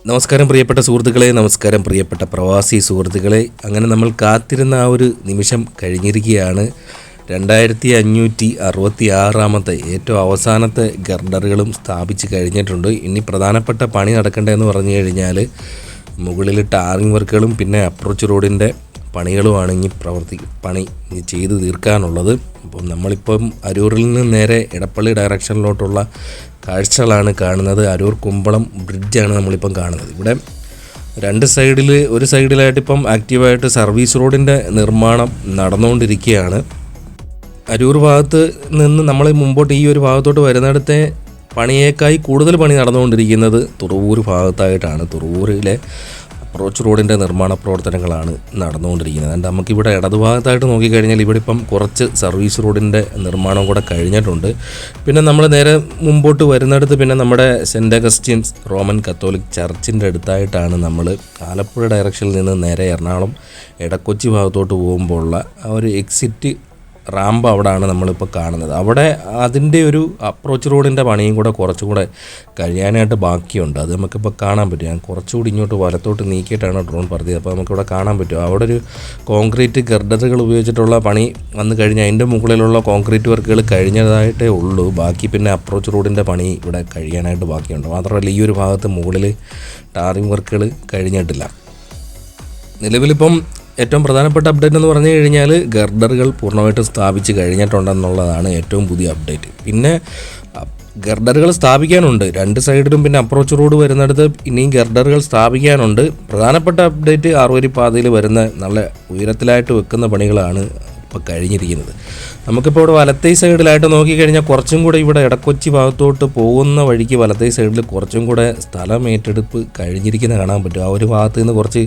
നമസ്കാരം പ്രിയപ്പെട്ട സുഹൃത്തുക്കളെ, നമസ്കാരം പ്രിയപ്പെട്ട പ്രവാസി സുഹൃത്തുക്കളെ. അങ്ങനെ നമ്മൾ കാത്തിരുന്ന ആ ഒരു നിമിഷം കഴിഞ്ഞിരിക്കുകയാണ്. 2566 ഏറ്റവും അവസാനത്തെ ഗർഡറുകളും സ്ഥാപിച്ച് കഴിഞ്ഞിട്ടുണ്ട്. ഇനി പ്രധാനപ്പെട്ട പണി നടക്കേണ്ടതെന്ന് പറഞ്ഞു കഴിഞ്ഞാൽ മുകളിൽ ടാറിങ് വർക്കുകളും പിന്നെ അപ്രോച്ച് റോഡിൻ്റെ പണികളുമാണ് പണി ചെയ്ത് തീർക്കാനുള്ളത്. അപ്പം നമ്മളിപ്പം അരൂരിൽ നിന്ന് നേരെ എടപ്പള്ളി ഡയറക്ഷനിലോട്ടുള്ള കാഴ്ചകളാണ് കാണുന്നത്. അരൂർ കുമ്പളം ബ്രിഡ്ജാണ് നമ്മളിപ്പം കാണുന്നത്. ഇവിടെ ഒരു സൈഡിലായിട്ട് ഇപ്പം ആക്റ്റീവായിട്ട് സർവീസ് റോഡിൻ്റെ നിർമ്മാണം നടന്നുകൊണ്ടിരിക്കുകയാണ്. അരൂർ ഭാഗത്ത് നിന്ന് നമ്മൾ മുമ്പോട്ട് ഈ ഒരു ഭാഗത്തോട്ട് വരുന്നിടത്തെ പണിയേക്കായി കൂടുതൽ പണി നടന്നുകൊണ്ടിരിക്കുന്നത് തുറവൂർ ഭാഗത്തായിട്ടാണ്. തുറവൂരിലെ അപ്രോച്ച് റോഡിൻ്റെ നിർമ്മാണ പ്രവർത്തനങ്ങളാണ് നടന്നുകൊണ്ടിരിക്കുന്നത്. അതുകൊണ്ട് നമുക്കിവിടെ ഇടതുഭാഗത്തായിട്ട് നോക്കിക്കഴിഞ്ഞാൽ ഇവിടെ ഇപ്പം കുറച്ച് സർവീസ് റോഡിൻ്റെ നിർമ്മാണം കൂടെ കഴിഞ്ഞിട്ടുണ്ട്. പിന്നെ നമ്മൾ നേരെ മുമ്പോട്ട് വരുന്നിടത്ത് പിന്നെ നമ്മുടെ സെൻറ്റ് അഗസ്റ്റിൻസ് റോമൻ കത്തോലിക് ചർച്ചിൻ്റെ അടുത്തായിട്ടാണ് നമ്മൾ ആലപ്പുഴ ഡയറക്ഷനിൽ നിന്ന് നേരെ എറണാകുളം എടക്കൊച്ചി ഭാഗത്തോട്ട് പോകുമ്പോൾ ഉള്ള ആ ഒരു എക്സിറ്റ് റാമ്പ് അവിടെയാണ് നമ്മളിപ്പോൾ കാണുന്നത്. അവിടെ അതിൻ്റെ ഒരു അപ്രോച്ച് റോഡിൻ്റെ പണിയും കൂടെ കുറച്ചും കൂടെ കഴിയാനായിട്ട് ബാക്കിയുണ്ട്. അത് നമുക്കിപ്പോൾ കാണാൻ പറ്റും. ഞാൻ കുറച്ചുകൂടി ഇങ്ങോട്ട് വലത്തോട്ട് നീക്കിയിട്ടാണ് ഡ്രോൺ പറഞ്ഞത്. അപ്പോൾ നമുക്കിവിടെ കാണാൻ പറ്റും. അവിടെ ഒരു കോൺക്രീറ്റ് ഗർഡറുകൾ ഉപയോഗിച്ചിട്ടുള്ള പണി വന്നു കഴിഞ്ഞാൽ അതിൻ്റെ മുകളിലുള്ള കോൺക്രീറ്റ് വർക്കുകൾ കഴിഞ്ഞതായിട്ടേ ഉള്ളൂ. ബാക്കി പിന്നെ അപ്രോച്ച് റോഡിൻ്റെ പണി ഇവിടെ കഴിയാനായിട്ട് ബാക്കിയുണ്ട്. മാത്രമല്ല ഈ ഒരു ഭാഗത്ത് മുകളിൽ ടാറിങ് വർക്കുകൾ കഴിഞ്ഞിട്ടില്ല. നിലവിലിപ്പം ഏറ്റവും പ്രധാനപ്പെട്ട അപ്ഡേറ്റ് എന്ന് പറഞ്ഞു കഴിഞ്ഞാൽ ഗർഡറുകൾ പൂർണ്ണമായിട്ടും സ്ഥാപിച്ച് കഴിഞ്ഞിട്ടുണ്ടെന്നുള്ളതാണ് ഏറ്റവും പുതിയ അപ്ഡേറ്റ്. പിന്നെ ഗർഡറുകൾ സ്ഥാപിക്കാനുണ്ട് 2 സൈഡിലും. പിന്നെ അപ്രോച്ച് റോഡ് വരുന്നിടത്ത് ഇനിയും ഗർഡറുകൾ സ്ഥാപിക്കാനുണ്ട്. പ്രധാനപ്പെട്ട അപ്ഡേറ്റ് ആറുവരി പാതയിൽ വരുന്ന നല്ല ഉയരത്തിലായിട്ട് വെക്കുന്ന പണികളാണ് ഇപ്പോൾ കഴിഞ്ഞിരിക്കുന്നത്. നമുക്കിപ്പോൾ ഇവിടെ വലത്തേ സൈഡിലായിട്ട് നോക്കിക്കഴിഞ്ഞാൽ കുറച്ചും കൂടെ ഇവിടെ എടക്കൊച്ചി ഭാഗത്തോട്ട് പോകുന്ന വഴിക്ക് വലത്തേ സൈഡിൽ കുറച്ചും കൂടെ സ്ഥലം ഏറ്റെടുപ്പ് കഴിഞ്ഞിരിക്കുന്നത് കാണാൻ പറ്റും. ആ ഒരു ഭാഗത്ത് നിന്ന് കുറച്ച്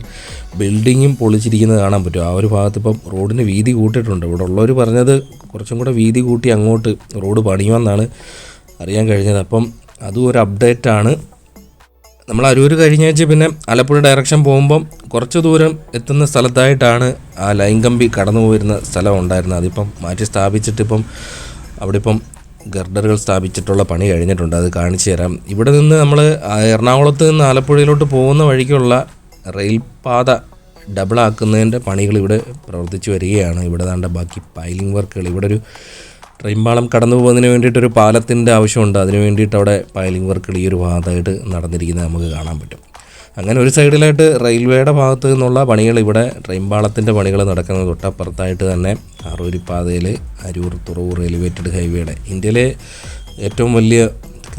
ബിൽഡിങ്ങും പൊളിച്ചിരിക്കുന്നത് കാണാൻ പറ്റും. ആ ഒരു ഭാഗത്ത് ഇപ്പം റോഡിന് വീതി കൂട്ടിയിട്ടുണ്ട്. ഇവിടെ ഉള്ളവർ പറഞ്ഞത് കുറച്ചും കൂടെ വീതി കൂട്ടി അങ്ങോട്ട് റോഡ് പണിയുമെന്നാണ് അറിയാൻ കഴിഞ്ഞത്. അപ്പം അതും ഒരു അപ്ഡേറ്റാണ്. നമ്മൾ അരൂർ കഴിഞ്ഞാഴ്ച പിന്നെ ആലപ്പുഴ ഡയറക്ഷൻ പോകുമ്പം കുറച്ച് ദൂരം എത്തുന്ന സ്ഥലത്തായിട്ടാണ് ആ ലൈൻ കമ്പി കടന്നു പോയിരുന്ന സ്ഥലം ഉണ്ടായിരുന്നത്. അതിപ്പം മാറ്റി സ്ഥാപിച്ചിട്ട് അവിടെ ഇപ്പം ഗർഡറുകൾ സ്ഥാപിച്ചിട്ടുള്ള പണി കഴിഞ്ഞിട്ടുണ്ട്. അത് കാണിച്ചു തരാം. ഇവിടെ നിന്ന് നമ്മൾ എറണാകുളത്ത് നിന്ന് ആലപ്പുഴയിലോട്ട് പോകുന്ന വഴിക്കുള്ള റെയിൽ പാത ഡബിളാക്കുന്നതിൻ്റെ പണികൾ ഇവിടെ പ്രവർത്തിച്ചു വരികയാണ്. ഇവിടെ ദാണ്ട ബാക്കി പൈലിംഗ് വർക്കുകൾ. ഇവിടെ ഒരു ട്രെയിൻ പാളം കടന്നു പോകുന്നതിന് വേണ്ടിയിട്ടൊരു പാലത്തിൻ്റെ ആവശ്യമുണ്ട്. അതിന് വേണ്ടിയിട്ട് അവിടെ പൈലിംഗ് വർക്കുകൾ ഈ ഒരു ഭാഗത്തായിട്ട് നടന്നിരിക്കുന്നത് നമുക്ക് കാണാൻ പറ്റും. അങ്ങനെ ഒരു സൈഡിലായിട്ട് റെയിൽവേയുടെ ഭാഗത്ത് നിന്നുള്ള പണികൾ, ഇവിടെ ട്രെയിൻ പാളത്തിൻ്റെ പണികൾ നടക്കുന്നത് തൊട്ടപ്പുറത്തായിട്ട് തന്നെ ആറുവരി പാതയിൽ അരൂർ തുറവൂർ എലിവേറ്റഡ് ഹൈവേയുടെ ഇന്ത്യയിലെ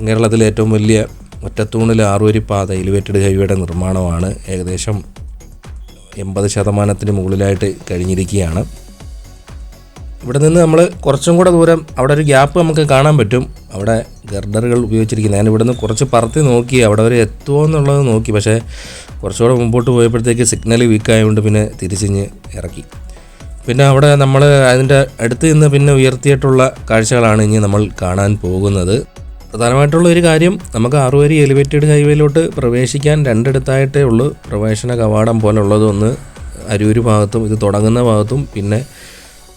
കേരളത്തിലെ ഏറ്റവും വലിയ ഒറ്റത്തൂണിൽ ആറുവരി പാത എലിവേറ്റഡ് ഹൈവേയുടെ നിർമ്മാണമാണ്. ഏകദേശം 80% മുകളിലായിട്ട് കഴിഞ്ഞിരിക്കുകയാണ്. ഇവിടെ നിന്ന് നമ്മൾ കുറച്ചും കൂടെ ദൂരം അവിടെ ഒരു ഗ്യാപ്പ് നമുക്ക് കാണാൻ പറ്റും. അവിടെ ഗർഡറുകൾ ഉപയോഗിച്ചിരിക്കുന്നത്. ഞാൻ ഇവിടെ നിന്ന് കുറച്ച് പറത്തി നോക്കി അവിടെ വരെ എത്തുമോ എന്നുള്ളത് നോക്കി. പക്ഷേ കുറച്ചുകൂടെ മുമ്പോട്ട് പോയപ്പോഴത്തേക്ക് സിഗ്നൽ വീക്കായതുകൊണ്ട് പിന്നെ തിരിച്ചിഞ്ഞ് ഇറക്കി. പിന്നെ അവിടെ നമ്മൾ അതിൻ്റെ അടുത്ത് നിന്ന് പിന്നെ ഉയർത്തിയിട്ടുള്ള കാഴ്ചകളാണ് ഇനി നമ്മൾ കാണാൻ പോകുന്നത്. പ്രധാനമായിട്ടുള്ള ഒരു കാര്യം, നമുക്ക് ആറുവരി എലിവേറ്റഡ് ഹൈവേയിലോട്ട് പ്രവേശിക്കാൻ 2 ഇടത്തായിട്ടേ ഉള്ളൂ പ്രവേശന കവാടം പോലെ ഉള്ളത്. ഒന്ന് അരൂർ ഭാഗത്തും ഇത് തുടങ്ങുന്ന ഭാഗത്തും പിന്നെ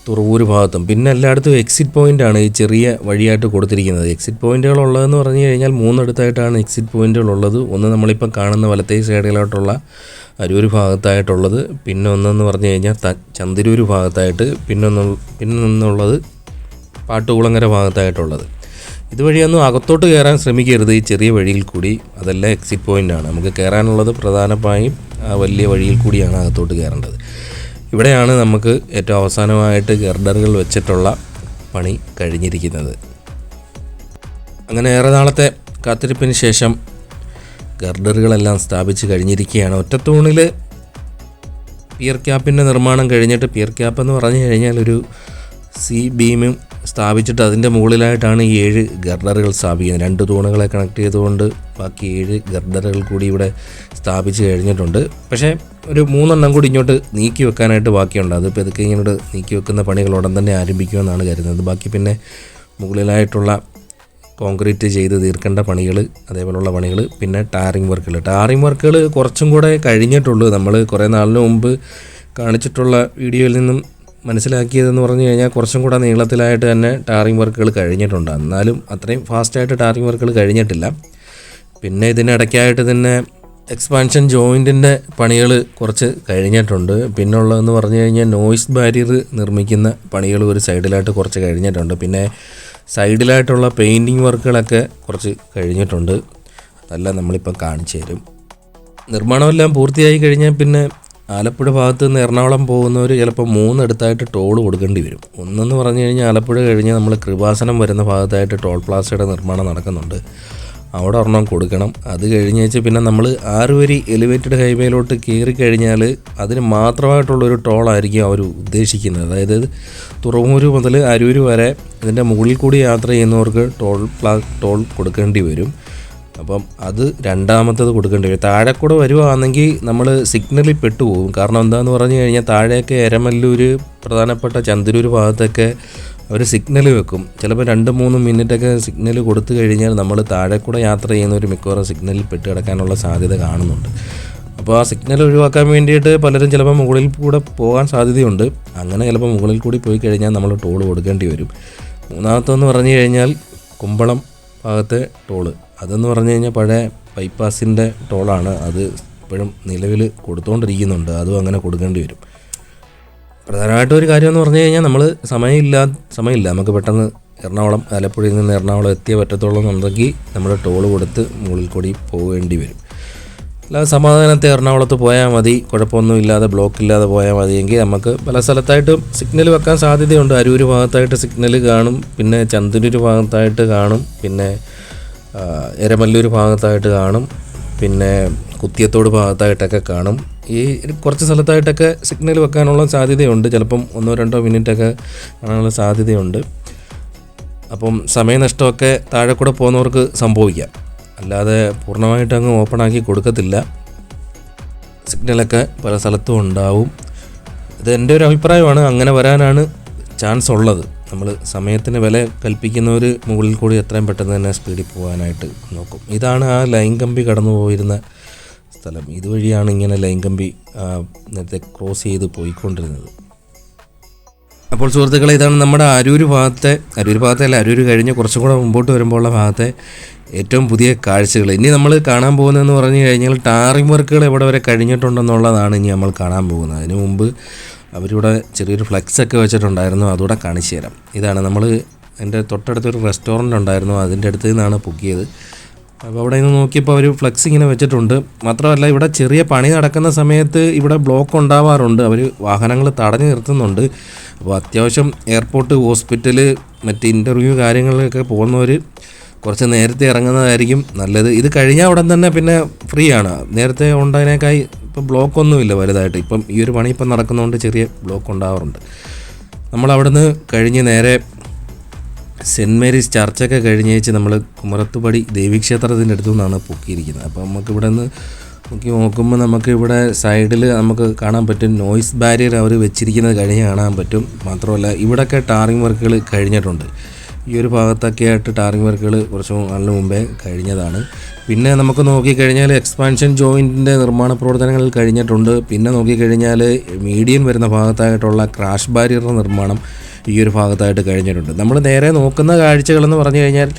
തുറവൂർ ഭാഗത്തും. പിന്നെ എല്ലായിടത്തും എക്സിറ്റ് പോയിൻ്റാണ് ഈ ചെറിയ വഴിയായിട്ട് കൊടുത്തിരിക്കുന്നത്. എക്സിറ്റ് പോയിൻ്റുകളുള്ളതെന്ന് പറഞ്ഞു കഴിഞ്ഞാൽ 3 ഇടത്തായിട്ടാണ് എക്സിറ്റ് പോയിൻ്റുകളുള്ളത്. ഒന്ന് നമ്മളിപ്പം കാണുന്ന വലത്തേ സൈഡിലോട്ടുള്ള അരൂർ ഭാഗത്തായിട്ടുള്ളത്, പിന്നെ ഒന്നെന്ന് പറഞ്ഞു കഴിഞ്ഞാൽ ചന്ദരൂർ ഭാഗത്തായിട്ട്, പിന്നൊന്നുള്ളത് പാട്ടുകുളങ്ങര ഭാഗത്തായിട്ടുള്ളത്. ഇതുവഴിയൊന്നും അകത്തോട്ട് കയറാൻ ശ്രമിക്കരുത് ഈ ചെറിയ വഴിയിൽ കൂടി. അതെല്ലാം എക്സിറ്റ് പോയിൻ്റാണ്. നമുക്ക് കയറാനുള്ളത് പ്രധാനമായും ആ വലിയ വഴിയിൽ കൂടിയാണ് അകത്തോട്ട് കയറേണ്ടത്. ഇവിടെയാണ് നമുക്ക് ഏറ്റവും അവസാനമായിട്ട് ഗർഡറുകൾ വെച്ചിട്ടുള്ള പണി കഴിഞ്ഞിരിക്കുന്നത്. അങ്ങനെ ഏറെ നാളത്തെ കാത്തിരിപ്പിന് ശേഷം ഗർഡറുകളെല്ലാം സ്ഥാപിച്ച് കഴിഞ്ഞിരിക്കുകയാണ്. ഒറ്റത്തൂണിൽ പിയർ ക്യാപ്പിൻ്റെ നിർമ്മാണം കഴിഞ്ഞിട്ട്, പിയർ ക്യാപ്പ് എന്ന് പറഞ്ഞു കഴിഞ്ഞാൽ ഒരു സി ബീമും സ്ഥാപിച്ചിട്ട് അതിൻ്റെ മുകളിലായിട്ടാണ് ഈ 7 ഗർഡറുകൾ സ്ഥാപിക്കുന്നത്. 2 തൂണുകളെ കണക്ട് ചെയ്തുകൊണ്ട് ബാക്കി 7 ഗർഡറുകൾ കൂടി ഇവിടെ സ്ഥാപിച്ച് കഴിഞ്ഞിട്ടുണ്ട്. പക്ഷേ ഒരു 3 കൂടി ഇങ്ങോട്ട് നീക്കി വെക്കാനായിട്ട് ബാക്കിയുണ്ട്. അത് ഇതൊക്കെ ഇങ്ങോട്ട് നീക്കി വെക്കുന്ന പണികൾ ഉടൻ തന്നെ ആരംഭിക്കുമെന്നാണ് കരുതുന്നത്. ബാക്കി പിന്നെ മുകളിലായിട്ടുള്ള കോൺക്രീറ്റ് ചെയ്ത് തീർക്കേണ്ട പണികൾ, അതേപോലുള്ള പണികൾ, പിന്നെ ടാറിങ് വർക്കുകൾ കുറച്ചും കൂടെ കഴിഞ്ഞിട്ടുള്ളൂ. നമ്മൾ കുറേ നാളിന് മുമ്പ് കാണിച്ചിട്ടുള്ള വീഡിയോയിൽ നിന്നും മനസ്സിലാക്കിയതെന്ന് പറഞ്ഞു കഴിഞ്ഞാൽ കുറച്ചും കൂടെ നീളത്തിലായിട്ട് തന്നെ ടാറിങ് വർക്കുകൾ കഴിഞ്ഞിട്ടുണ്ട്. എന്നാലും അത്രയും ഫാസ്റ്റായിട്ട് ടാറിങ് വർക്കുകൾ കഴിഞ്ഞിട്ടില്ല. പിന്നെ ഇതിനിടയ്ക്കായിട്ട് തന്നെ എക്സ്പാൻഷൻ ജോയിൻറ്റിൻ്റെ പണികൾ കുറച്ച് കഴിഞ്ഞിട്ടുണ്ട്. പിന്നുള്ളതെന്ന് പറഞ്ഞു കഴിഞ്ഞാൽ നോയ്സ് ബാരിയർ നിർമ്മിക്കുന്ന പണികൾ ഒരു സൈഡിലായിട്ട് കുറച്ച് കഴിഞ്ഞിട്ടുണ്ട്. പിന്നെ സൈഡിലായിട്ടുള്ള പെയിൻറ്റിങ് വർക്കുകളൊക്കെ കുറച്ച് കഴിഞ്ഞിട്ടുണ്ട്. അതെല്ലാം നമ്മളിപ്പം കാണിച്ചു തരും. നിർമ്മാണമെല്ലാം പൂർത്തിയായി കഴിഞ്ഞാൽ പിന്നെ ആലപ്പുഴ ഭാഗത്ത് നിന്ന് എറണാകുളം പോകുന്നവർ ചിലപ്പോൾ 3 അടുത്തായിട്ട് ടോൾ കൊടുക്കേണ്ടി വരും. ഒന്നെന്ന് പറഞ്ഞു കഴിഞ്ഞാൽ ആലപ്പുഴ കഴിഞ്ഞ് നമ്മൾ കൃപാസനം വരുന്ന ഭാഗത്തായിട്ട് ടോൾ പ്ലാസയുടെ നിർമ്മാണം നടക്കുന്നുണ്ട്. അവിടെ ഒരെണ്ണം കൊടുക്കണം. അത് കഴിഞ്ഞ് വെച്ച് പിന്നെ നമ്മൾ 6 വരി എലിവേറ്റഡ് ഹൈവേയിലോട്ട് കയറി കഴിഞ്ഞാൽ അതിന് മാത്രമായിട്ടുള്ളൊരു ടോളായിരിക്കും അവർ ഉദ്ദേശിക്കുന്നത്. അതായത് തുറവൂര് മുതൽ അരൂർ വരെ ഇതിൻ്റെ മുകളിൽ കൂടി യാത്ര ചെയ്യുന്നവർക്ക് ടോൾ കൊടുക്കേണ്ടി വരും. അപ്പം അത് രണ്ടാമത്തത് കൊടുക്കേണ്ടി വരും. താഴെ കൂടെ വരുവാണെങ്കിൽ നമ്മൾ സിഗ്നലിൽ പെട്ടുപോകും. കാരണം എന്താണെന്ന് പറഞ്ഞു കഴിഞ്ഞാൽ താഴെയൊക്കെ എരമല്ലൂർ, പ്രധാനപ്പെട്ട ചന്ദരൂർ ഭാഗത്തൊക്കെ അവർ സിഗ്നൽ വെക്കും. ചിലപ്പോൾ 2-3 മിനിറ്റൊക്കെ സിഗ്നൽ കൊടുത്തു കഴിഞ്ഞാൽ നമ്മൾ താഴെ കൂടെ യാത്ര ചെയ്യുന്നവർ മിക്കവാറും സിഗ്നലിൽ പെട്ട് കിടക്കാനുള്ള സാധ്യത കാണുന്നുണ്ട്. അപ്പോൾ ആ സിഗ്നൽ ഒഴിവാക്കാൻ വേണ്ടിയിട്ട് പലരും ചിലപ്പോൾ മുകളിൽ കൂടെ പോകാൻ സാധ്യതയുണ്ട്. അങ്ങനെ ചിലപ്പോൾ മുകളിൽ കൂടി പോയി കഴിഞ്ഞാൽ നമ്മൾ ടോൾ കൊടുക്കേണ്ടി വരും. മൂന്നാമത്തെന്ന് പറഞ്ഞു കഴിഞ്ഞാൽ കുമ്പളം ഭാഗത്തെ ടോള്. അതെന്ന് പറഞ്ഞു കഴിഞ്ഞാൽ പഴയ ബൈപ്പാസിൻ്റെ ടോളാണ്. അത് ഇപ്പോഴും നിലവിൽ കൊടുത്തുകൊണ്ടിരിക്കുന്നുണ്ട്. അതും അങ്ങനെ കൊടുക്കേണ്ടി വരും. പ്രധാനമായിട്ടും ഒരു കാര്യമെന്ന് പറഞ്ഞു കഴിഞ്ഞാൽ നമ്മൾ സമയമില്ല നമുക്ക് പെട്ടെന്ന് ആലപ്പുഴയിൽ നിന്ന് എറണാകുളം എത്തിയേ പറ്റത്തുള്ളൂ എന്നുണ്ടെങ്കിൽ നമ്മൾ ടോള് കൊടുത്ത് മുകളിൽ കൂടി പോകേണ്ടി വരും. അല്ലാതെ സമാധാനത്തെ എറണാകുളത്ത് പോയാൽ മതി, കുഴപ്പമൊന്നും ഇല്ലാതെ ബ്ലോക്ക് ഇല്ലാതെ പോയാൽ മതിയെങ്കിൽ നമുക്ക് പല സ്ഥലത്തായിട്ടും സിഗ്നൽ വെക്കാൻ സാധ്യതയുണ്ട്. അരൂർ ഭാഗത്തായിട്ട് സിഗ്നൽ കാണും, പിന്നെ ചന്ദനൂർ ഭാഗത്തായിട്ട് കാണും, പിന്നെ എരമല്ലൂർ ഭാഗത്തായിട്ട് കാണും, പിന്നെ കുത്തിയത്തോട് ഭാഗത്തായിട്ടൊക്കെ കാണും. ഈ കുറച്ച് സ്ഥലത്തായിട്ടൊക്കെ സിഗ്നൽ വെക്കാനുള്ള സാധ്യതയുണ്ട്. ചിലപ്പം 1-2 മിനിറ്റൊക്കെ കാണാനുള്ള സാധ്യതയുണ്ട്. അപ്പം സമയനഷ്ടമൊക്കെ താഴെ കൂടെ പോകുന്നവർക്ക് സംഭവിക്കാം. അല്ലാതെ പൂർണ്ണമായിട്ട് അങ്ങ് ഓപ്പണാക്കി കൊടുക്കത്തില്ല. സിഗ്നലൊക്കെ പല സ്ഥലത്തും ഉണ്ടാവും. ഇത് എൻ്റെ ഒരു അഭിപ്രായമാണ്. അങ്ങനെ വരാനാണ് ചാൻസ് ഉള്ളത്. നമ്മൾ സമയത്തിന് വില കൽപ്പിക്കുന്നവർ മുകളിൽ കൂടി എത്രയും പെട്ടെന്ന് തന്നെ സ്പീഡിൽ പോകാനായിട്ട് നോക്കും. ഇതാണ് ആ ലൈൻ കമ്പി കടന്നു പോയിരുന്ന സ്ഥലം. ഇതുവഴിയാണ് ഇങ്ങനെ ലൈൻ കമ്പി നേരത്തെ ക്രോസ് ചെയ്ത് പോയിക്കൊണ്ടിരുന്നത്. അപ്പോൾ സുഹൃത്തുക്കളെ, ഇതാണ് നമ്മുടെ അരൂർ കഴിഞ്ഞ് കുറച്ചും കൂടെ മുമ്പോട്ട് വരുമ്പോൾ ഉള്ള ഭാഗത്തെ ഏറ്റവും പുതിയ കാഴ്ചകൾ. ഇനി നമ്മൾ കാണാൻ പോകുന്നതെന്ന് പറഞ്ഞു കഴിഞ്ഞാൽ ടാറിംഗ് വർക്കുകൾ എവിടെ വരെ കഴിഞ്ഞിട്ടുണ്ടെന്നുള്ളതാണ് ഇനി നമ്മൾ കാണാൻ പോകുന്നത്. അതിന് മുമ്പ് അവരിവിടെ ചെറിയൊരു ഫ്ലെക്സൊക്കെ വെച്ചിട്ടുണ്ടായിരുന്നു. അതുകൂടെ കാണിച്ചു തരാം. ഇതാണ് നമ്മൾ എൻ്റെ തൊട്ടടുത്തൊരു റെസ്റ്റോറൻറ്റ് ഉണ്ടായിരുന്നു, അതിൻ്റെ അടുത്ത് നിന്നാണ് പൊക്കിയത്. അപ്പോൾ അവിടെ നിന്ന് നോക്കിയപ്പോൾ അവർ ഫ്ലെക്സ് ഇങ്ങനെ വെച്ചിട്ടുണ്ട്. മാത്രമല്ല ഇവിടെ ചെറിയ പണി നടക്കുന്ന സമയത്ത് ഇവിടെ ബ്ലോക്ക് ഉണ്ടാവാറുണ്ട്. അവർ വാഹനങ്ങൾ തടഞ്ഞു നിർത്തുന്നുണ്ട്. അപ്പോൾ അത്യാവശ്യം എയർപോർട്ട്, ഹോസ്പിറ്റൽ, മറ്റ് ഇൻ്റർവ്യൂ കാര്യങ്ങളിലൊക്കെ പോകുന്നവർ കുറച്ച് നേരത്തെ ഇറങ്ങുന്നതായിരിക്കും നല്ലത്. ഇത് കഴിഞ്ഞാൽ ഉടൻ തന്നെ പിന്നെ ഫ്രീ ആണ്. നേരത്തെ ഉണ്ടായതിനേക്കായി ഇപ്പം ബ്ലോക്കൊന്നുമില്ല വലുതായിട്ട്. ഇപ്പം ഈ ഒരു പണി ഇപ്പം നടക്കുന്നതുകൊണ്ട് ചെറിയ ബ്ലോക്ക് ഉണ്ടാവാറുണ്ട്. നമ്മളവിടെ നിന്ന് കഴിഞ്ഞ് നേരെ സെൻറ്റ് മേരീസ് ചർച്ചൊക്കെ കഴിഞ്ഞ് വെച്ച് നമ്മൾ കുമരത്തുപടി ദേവീക്ഷേത്രത്തിൻ്റെ അടുത്തു നിന്നാണ് പൊക്കിയിരിക്കുന്നത്. അപ്പോൾ നമുക്കിവിടെ നിന്ന് നോക്കുമ്പോൾ നമുക്കിവിടെ സൈഡിൽ നമുക്ക് കാണാൻ പറ്റും നോയ്സ് ബാരിയർ അവർ വെച്ചിരിക്കുന്നത് കാണാൻ പറ്റും. മാത്രമല്ല ഇവിടെയൊക്കെ ടാറിംഗ് വർക്കുകൾ കഴിഞ്ഞിട്ടുണ്ട്. ഈ ഒരു ഭാഗത്തൊക്കെ ആയിട്ട് ടാറിംഗ് വർക്കുകൾ കുറച്ച് നാളിന് മുമ്പേ കഴിഞ്ഞതാണ്. പിന്നെ നമുക്ക് നോക്കിക്കഴിഞ്ഞാൽ എക്സ്പാൻഷൻ ജോയിൻറ്റിൻ്റെ നിർമ്മാണ പ്രവർത്തനങ്ങൾ കഴിഞ്ഞിട്ടുണ്ട്. പിന്നെ നോക്കിക്കഴിഞ്ഞാൽ മീഡിയൻ വരുന്ന ഭാഗത്തായിട്ടുള്ള ക്രാഷ് ബാരിയറിൻ്റെ നിർമ്മാണം ഈ ഒരു ഭാഗത്തായിട്ട് കഴിഞ്ഞിട്ടുണ്ട്. നമ്മൾ നേരെ നോക്കുന്ന കാഴ്ചകളെന്ന് പറഞ്ഞു കഴിഞ്ഞാൽ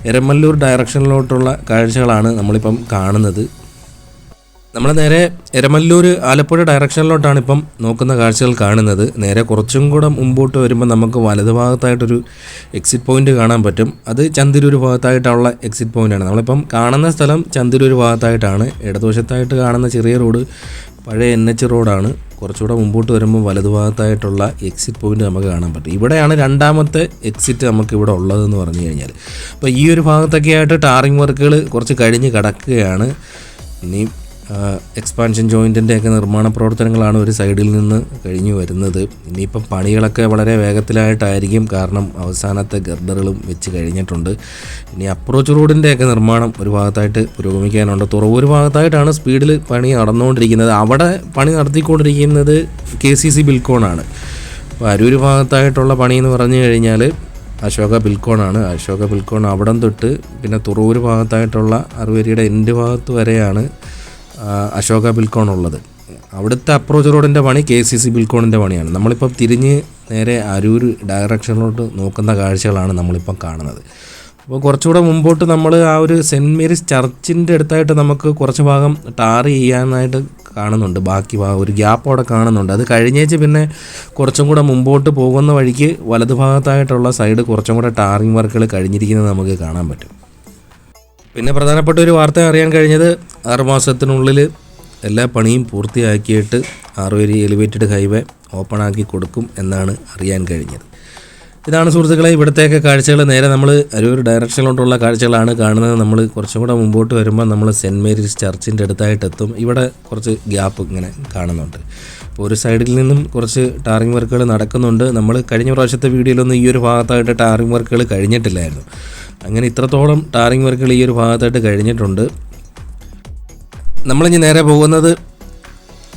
എരമല്ലൂർ ഡയറക്ഷനിലോട്ടുള്ള കാഴ്ചകളാണ് നമ്മളിപ്പം കാണുന്നത്. നമ്മൾ നേരെ എരമല്ലൂർ ആലപ്പുഴ ഡയറക്ഷനിലോട്ടാണ് ഇപ്പം നോക്കുന്ന കാഴ്ചകൾ കാണുന്നത്. നേരെ കുറച്ചും കൂടെ മുമ്പോട്ട് വരുമ്പോൾ നമുക്ക് വലതുഭാഗത്തായിട്ടൊരു എക്സിറ്റ് പോയിൻ്റ് കാണാൻ പറ്റും. അത് ചന്ദരൂർ ഭാഗത്തായിട്ടുള്ള എക്സിറ്റ് പോയിൻ്റാണ്. നമ്മളിപ്പം കാണുന്ന സ്ഥലം ചന്ദരൂർ ഭാഗത്തായിട്ടാണ്. ഇടതുവശത്തായിട്ട് കാണുന്ന ചെറിയ റോഡ് പഴയ NH റോഡാണ്. കുറച്ചുകൂടെ മുമ്പോട്ട് വരുമ്പോൾ വലതുഭാഗത്തായിട്ടുള്ള എക്സിറ്റ് പോയിൻ്റ് നമുക്ക് കാണാൻ പറ്റും. ഇവിടെയാണ് രണ്ടാമത്തെ എക്സിറ്റ് നമുക്കിവിടെ ഉള്ളതെന്ന് പറഞ്ഞു കഴിഞ്ഞാൽ. അപ്പോൾ ഈ ഒരു ഭാഗത്തൊക്കെ ആയിട്ട് ടാറിംഗ് വർക്കുകൾ കുറച്ച് കഴിഞ്ഞ് കിടക്കുകയാണ്. ഇനി എക്സ്പാൻഷൻ ജോയിൻറ്റിൻ്റെയൊക്കെ നിർമ്മാണ പ്രവർത്തനങ്ങളാണ് ഒരു സൈഡിൽ നിന്ന് കഴിഞ്ഞു വരുന്നത്. ഇനിയിപ്പം പണികളൊക്കെ വളരെ വേഗത്തിലായിട്ടായിരിക്കും. കാരണം അവസാനത്തെ ഗർഡറുകളും വെച്ച് കഴിഞ്ഞിട്ടുണ്ട്. ഇനി അപ്രോച്ച് റോഡിൻ്റെയൊക്കെ നിർമ്മാണം ഒരു ഭാഗത്തായിട്ട് പുരോഗമിക്കാനുണ്ട്. തുറവൂർ ഭാഗത്തായിട്ടാണ് സ്പീഡിൽ പണി നടന്നുകൊണ്ടിരിക്കുന്നത്. അവിടെ പണി നടത്തിക്കൊണ്ടിരിക്കുന്നത് KCC ബിൽക്കോണാണ്. അപ്പോൾ അരൂർ ഭാഗത്തായിട്ടുള്ള പണി എന്ന് പറഞ്ഞു കഴിഞ്ഞാൽ അശോക ബിൽക്കോണാണ്. അശോക ബിൽക്കോൺ അവിടം തൊട്ട് പിന്നെ തുറവൂർ ഭാഗത്തായിട്ടുള്ള അറുവരിയുടെ എൻഡ് ഭാഗത്ത് വരെയാണ് അശോക ബിൽക്കോൺ ഉള്ളത്. അവിടുത്തെ അപ്രോച്ച് റോഡിൻ്റെ പണി KCC ബിൽക്കോണിൻ്റെ പണിയാണ്. നമ്മളിപ്പം തിരിഞ്ഞ് നേരെ അരൂർ ഡയറക്ഷനിലോട്ട് നോക്കുന്ന കാഴ്ചകളാണ് നമ്മളിപ്പം കാണുന്നത്. അപ്പോൾ കുറച്ചുകൂടെ മുമ്പോട്ട് നമ്മൾ ആ ഒരു സെൻറ്റ് മേരീസ് ചർച്ചിൻ്റെ അടുത്തായിട്ട് നമുക്ക് കുറച്ച് ഭാഗം ടാർ ചെയ്യാനായിട്ട് കാണുന്നുണ്ട്. ബാക്കി ഒരു ഗ്യാപ്പ് അവിടെ കാണുന്നുണ്ട്. അത് കഴിഞ്ഞേച്ച് പിന്നെ കുറച്ചും കൂടെ മുമ്പോട്ട് പോകുന്ന വഴിക്ക് വലതുഭാഗത്തായിട്ടുള്ള സൈഡ് കുറച്ചും കൂടെ ടാറിങ് വർക്കുകൾ കഴിഞ്ഞിരിക്കുന്നത് നമുക്ക് കാണാൻ പറ്റും. പിന്നെ പ്രധാനപ്പെട്ട ഒരു വാർത്ത അറിയാൻ കഴിഞ്ഞത് 6 മാസത്തിനുള്ളിൽ എല്ലാ പണിയും പൂർത്തിയാക്കിയിട്ട് 6 വരി എലിവേറ്റഡ് ഹൈവേ ഓപ്പണാക്കി കൊടുക്കും എന്നാണ് അറിയാൻ കഴിഞ്ഞത്. ഇതാണ് സുഹൃത്തുക്കളെ ഇവിടത്തേക്ക് കാഴ്ചകൾ. നേരെ നമ്മൾ അരൂർ ഡയറക്ഷനിലോട്ടുള്ള കാഴ്ചകളാണ് കാണുന്നത്. നമ്മൾ കുറച്ചും കൂടെ മുമ്പോട്ട് വരുമ്പോൾ നമ്മൾ സെൻറ്റ് മേരീസ് ചർച്ചിൻ്റെ അടുത്തായിട്ടെത്തും. ഇവിടെ കുറച്ച് ഗ്യാപ്പ് ഇങ്ങനെ കാണുന്നുണ്ട്. അപ്പോൾ ഒരു സൈഡിൽ നിന്നും കുറച്ച് ടാറിങ് വർക്കുകൾ നടക്കുന്നുണ്ട്. നമ്മൾ കഴിഞ്ഞ പ്രാവശ്യത്തെ വീഡിയോയിലൊന്നും ഈ ഒരു ഭാഗത്തായിട്ട് ടാറിങ് വർക്കുകൾ കഴിഞ്ഞിട്ടില്ലായിരുന്നു. അങ്ങനെ ഇത്രത്തോളം ടാറിങ് വർക്കുകൾ ഈ ഒരു ഭാഗത്തായിട്ട് കഴിഞ്ഞിട്ടുണ്ട്. നമ്മളിനി നേരെ പോകുന്നത്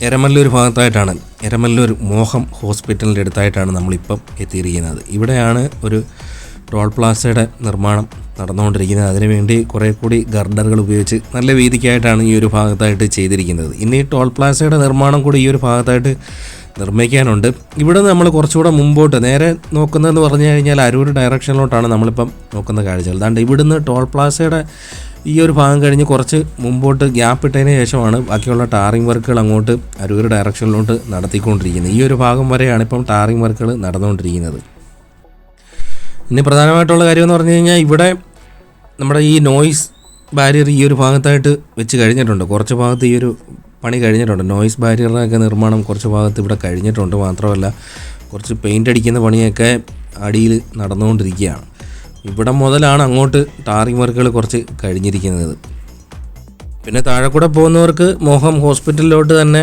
എരമല്ലൂർ ഭാഗത്തായിട്ടാണ്. എരമല്ലൂർ മോഹം ഹോസ്പിറ്റലിൻ്റെ അടുത്തായിട്ടാണ് നമ്മളിപ്പം എത്തിയിരിക്കുന്നത്. ഇവിടെയാണ് ഒരു ടോൾ പ്ലാസയുടെ നിർമ്മാണം നടന്നുകൊണ്ടിരിക്കുന്നത്. അതിനുവേണ്ടി കുറേ കൂടി ഗർഡറുകൾ ഉപയോഗിച്ച് നല്ല വീതിക്കായിട്ടാണ് ഈ ഒരു ഭാഗത്തായിട്ട് ചെയ്തിരിക്കുന്നത്. ഇനി ടോൾ പ്ലാസയുടെ നിർമ്മാണം കൂടി ഈ ഒരു ഭാഗത്തായിട്ട് നിർമ്മിക്കാനുണ്ട്. ഇവിടെ നമ്മൾ കുറച്ചുകൂടെ മുമ്പോട്ട് നേരെ നോക്കുന്നതെന്ന് പറഞ്ഞു കഴിഞ്ഞാൽ അരൂർ ഡയറക്ഷനിലോട്ടാണ് നമ്മളിപ്പം നോക്കുന്ന കാഴ്ചകൾ. അതുകൊണ്ട് ഇവിടുന്ന് ടോൾ പ്ലാസയുടെ ഈ ഒരു ഭാഗം കഴിഞ്ഞ് കുറച്ച് മുമ്പോട്ട് ഗ്യാപ്പ് ഇട്ടതിന് ശേഷമാണ് ബാക്കിയുള്ള ടാറിങ് വർക്കുകൾ അങ്ങോട്ട് അരൂർ ഡയറക്ഷനിലോട്ട് നടത്തിക്കൊണ്ടിരിക്കുന്നത്. ഈ ഒരു ഭാഗം വരെയാണ് ഇപ്പം ടാറിങ് വർക്കുകൾ നടന്നുകൊണ്ടിരിക്കുന്നത്. ഇനി പ്രധാനമായിട്ടുള്ള കാര്യം എന്ന് പറഞ്ഞു കഴിഞ്ഞാൽ ഇവിടെ നമ്മുടെ ഈ നോയ്സ് ബാരിയർ ഈ ഒരു ഭാഗത്തായിട്ട് വെച്ച് കഴിഞ്ഞിട്ടുണ്ട്. കുറച്ച് ഭാഗത്ത് ഈ ഒരു പണി കഴിഞ്ഞിട്ടുണ്ട്. നോയ്സ് ബാരിയറിനൊക്കെ നിർമ്മാണം കുറച്ച് ഭാഗത്ത് ഇവിടെ കഴിഞ്ഞിട്ടുണ്ട്. മാത്രമല്ല കുറച്ച് പെയിൻ്റ് അടിക്കുന്ന പണിയൊക്കെ അടിയിൽ നടന്നുകൊണ്ടിരിക്കുകയാണ്. ഇവിടെ മുതലാണ് അങ്ങോട്ട് ടാറിങ് വർക്കുകൾ കുറച്ച് കഴിഞ്ഞിരിക്കുന്നത്. പിന്നെ താഴെ കൂടെ പോകുന്നവർക്ക് മോഹം ഹോസ്പിറ്റലിലോട്ട് തന്നെ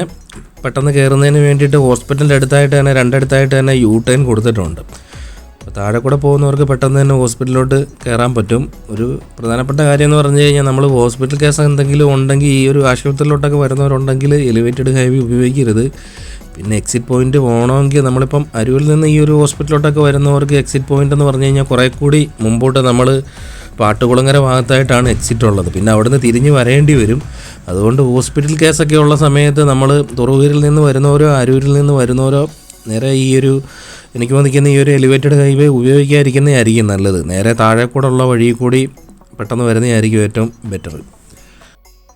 പെട്ടെന്ന് കയറുന്നതിന് വേണ്ടിയിട്ട് ഹോസ്പിറ്റലിൻ്റെ അടുത്തായിട്ട് തന്നെ രണ്ടിടത്തായിട്ട് തന്നെ U-ടേൺ കൊടുത്തിട്ടുണ്ട്. അപ്പോൾ താഴെ കൂടെ പോകുന്നവർക്ക് പെട്ടെന്ന് തന്നെ ഹോസ്പിറ്റലിലോട്ട് കയറാൻ പറ്റും. ഒരു പ്രധാനപ്പെട്ട കാര്യം എന്ന് പറഞ്ഞു കഴിഞ്ഞാൽ നമ്മൾ ഹോസ്പിറ്റൽ കേസ് എന്തെങ്കിലും ഉണ്ടെങ്കിൽ ഈ ഒരു ആശുപത്രിയിലോട്ടൊക്കെ വരുന്നവരുണ്ടെങ്കിൽ എലിവേറ്റഡ് ഹൈവേ ഉപയോഗിക്കരുത്. പിന്നെ എക്സിറ്റ് പോയിൻറ്റ് പോകണമെങ്കിൽ നമ്മളിപ്പം അരൂരിൽ നിന്ന് ഈ ഒരു ഹോസ്പിറ്റലിലോട്ടൊക്കെ വരുന്നവർക്ക് എക്സിറ്റ് പോയിൻ്റ് എന്ന് പറഞ്ഞു കഴിഞ്ഞാൽ കുറേ കൂടി മുമ്പോട്ട് നമ്മൾ പാട്ടുകുളങ്ങര ഭാഗത്തായിട്ടാണ് എക്സിറ്റ് ഉള്ളത്. പിന്നെ അവിടുന്ന് തിരിഞ്ഞ് വരേണ്ടി വരും. അതുകൊണ്ട് ഹോസ്പിറ്റൽ കേസൊക്കെ ഉള്ള സമയത്ത് നമ്മൾ തുറവൂരിൽ നിന്ന് വരുന്നവരോ അരൂരിൽ നിന്ന് വരുന്നവരോ നേരെ ഈ ഒരു എനിക്ക് തോന്നിക്കുന്ന ഈ ഒരു എലിവേറ്റഡ് ഹൈവേ ഉപയോഗിക്കാതിരിക്കുന്നതായിരിക്കും നല്ലത്. നേരെ താഴെ കൂടെ ഉള്ള വഴി കൂടി പെട്ടെന്ന് വരുന്നതായിരിക്കും ഏറ്റവും ബെറ്റർ.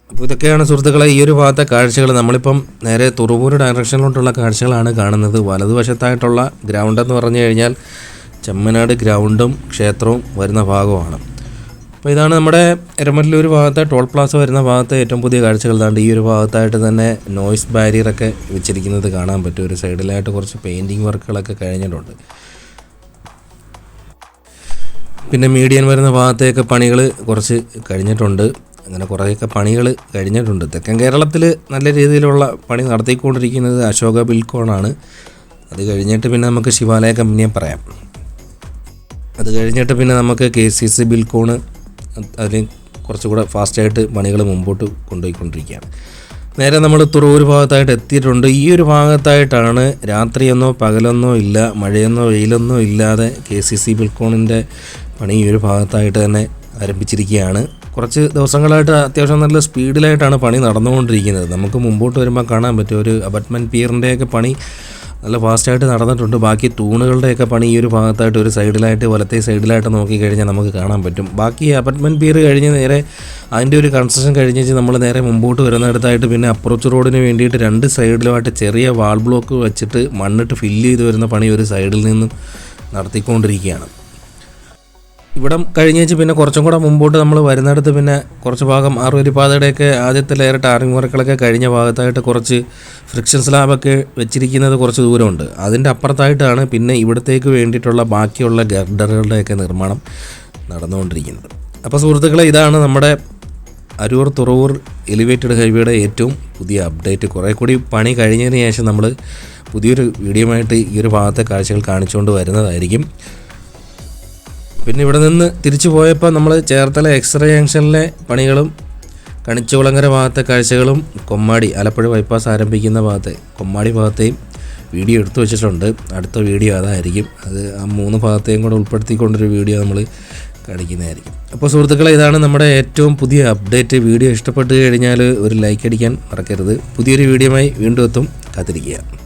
അപ്പോൾ ഇതൊക്കെയാണ് സുഹൃത്തുക്കളെ ഈ ഒരു ഭാഗത്തെ കാഴ്ചകൾ. നമ്മളിപ്പം നേരെ തുറവൂർ ഡയറക്ഷനിലോട്ടുള്ള കാഴ്ചകളാണ് കാണുന്നത്. വലതുവശത്തായിട്ടുള്ള ഗ്രൗണ്ട് എന്ന് പറഞ്ഞു കഴിഞ്ഞാൽ ചെമ്മനാട് ഗ്രൗണ്ടും ക്ഷേത്രവും വരുന്ന ഭാഗമാണ്. അപ്പോൾ ഇതാണ് നമ്മുടെ എരമല്ലൂർ ഭാഗത്തെ ടോൾ പ്ലാസ വരുന്ന ഭാഗത്തെ ഏറ്റവും പുതിയ കാഴ്ചകൾ. താണ്ട് ഈ ഒരു ഭാഗത്തായിട്ട് തന്നെ നോയ്സ് ബാരിയറൊക്കെ വെച്ചിരിക്കുന്നത് കാണാൻ പറ്റും. ഒരു സൈഡിലായിട്ട് കുറച്ച് പെയിൻറ്റിങ് വർക്കുകളൊക്കെ കഴിഞ്ഞിട്ടുണ്ട്. പിന്നെ മീഡിയൻ വരുന്ന ഭാഗത്തേക്ക് പണികൾ കുറച്ച് കഴിഞ്ഞിട്ടുണ്ട്. അങ്ങനെ കുറേയൊക്കെ പണികൾ കഴിഞ്ഞിട്ടുണ്ട്. തെക്കൻ കേരളത്തിൽ നല്ല രീതിയിലുള്ള പണി നടത്തിക്കൊണ്ടിരിക്കുന്നത് അശോക ബിൽക്കോണാണ്. അത് കഴിഞ്ഞിട്ട് പിന്നെ നമുക്ക് ശിവാലയ കമ്പനിയെ പറയാം. അത് കഴിഞ്ഞിട്ട് പിന്നെ നമുക്ക് KCC ബിൽക്കോണ് അതിൽ കുറച്ചുകൂടെ ഫാസ്റ്റായിട്ട് പണികൾ മുമ്പോട്ട് കൊണ്ടുപോയിക്കൊണ്ടിരിക്കുകയാണ്. നേരെ നമ്മൾ തുറവൂർ ഭാഗത്തായിട്ട് എത്തിയിട്ടുണ്ട്. ഈ ഒരു ഭാഗത്തായിട്ടാണ് രാത്രിയെന്നോ പകലെന്നോ ഇല്ല, മഴയെന്നോ വെയിലെന്നോ ഇല്ലാതെ KCC ബിൽക്കോണിൻ്റെ പണി ഈ ഒരു ഭാഗത്തായിട്ട് തന്നെ ആരംഭിച്ചിരിക്കുകയാണ്. കുറച്ച് ദിവസങ്ങളായിട്ട് അത്യാവശ്യം നല്ല സ്പീഡിലായിട്ടാണ് പണി നടന്നുകൊണ്ടിരിക്കുന്നത്. നമുക്ക് മുമ്പോട്ട് വരുമ്പോൾ കാണാൻ പറ്റും ഒരു അബട്ട്മെൻറ്റ് പിയറിൻ്റെയൊക്കെ പണി നല്ല ഫാസ്റ്റായിട്ട് നടന്നിട്ടുണ്ട്. ബാക്കി തൂണുകളുടെയൊക്കെ പണി ഈ ഒരു ഭാഗത്തായിട്ട് ഒരു സൈഡിലായിട്ട് വലത്തെ സൈഡിലായിട്ട് നോക്കിക്കഴിഞ്ഞാൽ നമുക്ക് കാണാൻ പറ്റും. ബാക്കി അപ്പാർട്ട്മെൻറ്റ് പിയർ കഴിഞ്ഞ് നേരെ അതിൻ്റെ ഒരു കൺസ്ട്രക്ഷൻ കഴിഞ്ഞ് നമ്മൾ നേരെ മുമ്പോട്ട് വരുന്നിടത്തായിട്ട് പിന്നെ അപ്രോച്ച് റോഡിന് വേണ്ടിയിട്ട് 2 സൈഡിലുമായിട്ട് ചെറിയ വാൾ ബ്ലോക്ക് വെച്ചിട്ട് മണ്ണിട്ട് ഫില്ല് ചെയ്ത് വരുന്ന പണി ഒരു സൈഡിൽ നിന്നും നടത്തിക്കൊണ്ടിരിക്കുകയാണ്. ഇവിടം കഴിഞ്ഞേച്ച് പിന്നെ കുറച്ചും കൂടെ മുമ്പോട്ട് നമ്മൾ വരുന്നിടത്ത് പിന്നെ കുറച്ച് ഭാഗം 6 വരി പാതയുടെയൊക്കെ ആദ്യത്തെ ലെയർ ടാറിങ് വർക്കുകളൊക്കെ കഴിഞ്ഞ ഭാഗത്തായിട്ട് കുറച്ച് ഫ്രിക്ഷൻ സ്ലാബൊക്കെ വെച്ചിരിക്കുന്നത് കുറച്ച് ദൂരമുണ്ട്. അതിൻ്റെ അപ്പുറത്തായിട്ടാണ് പിന്നെ ഇവിടത്തേക്ക് വേണ്ടിയിട്ടുള്ള ബാക്കിയുള്ള ഗർഡറുകളുടെയൊക്കെ നിർമ്മാണം നടന്നുകൊണ്ടിരിക്കുന്നത്. അപ്പോൾ സുഹൃത്തുക്കളെ ഇതാണ് നമ്മുടെ അരൂർ തുറവൂർ എലിവേറ്റഡ് ഹൈവേയുടെ ഏറ്റവും പുതിയ അപ്ഡേറ്റ്. കുറേ കൂടി പണി കഴിഞ്ഞതിന് ശേഷം നമ്മൾ പുതിയൊരു വീഡിയോയുമായിട്ട് ഈ ഒരു ഭാഗത്തെ കാഴ്ചകൾ കാണിച്ചുകൊണ്ട് വരുന്നതായിരിക്കും. പിന്നെ ഇവിടെ നിന്ന് തിരിച്ചു പോയപ്പോൾ നമ്മൾ ചേർത്തല എക്സ്റേ ജംഗ്ഷനിലെ പണികളും കണിച്ചുകുളങ്ങര ഭാഗത്തെ കാഴ്ചകളും കൊമ്മാടി ആലപ്പുഴ ബൈപ്പാസ് ആരംഭിക്കുന്ന ഭാഗത്തെ കൊമ്മാടി ഭാഗത്തെയും വീഡിയോ എടുത്തു വെച്ചിട്ടുണ്ട്. അടുത്ത വീഡിയോ അതായിരിക്കും. അത് ആ 3 ഭാഗത്തെയും കൂടെ ഉൾപ്പെടുത്തിക്കൊണ്ടൊരു വീഡിയോ നമ്മൾ കാണിക്കുന്നതായിരിക്കും. അപ്പോൾ സുഹൃത്തുക്കളെ ഇതാണ് നമ്മുടെ ഏറ്റവും പുതിയ അപ്ഡേറ്റ്. വീഡിയോ ഇഷ്ടപ്പെട്ട് കഴിഞ്ഞാൽ ഒരു ലൈക്ക് അടിക്കാൻ മറക്കരുത്. പുതിയൊരു വീഡിയോയുമായി വീണ്ടും എത്തും. കാത്തിരിക്കുക.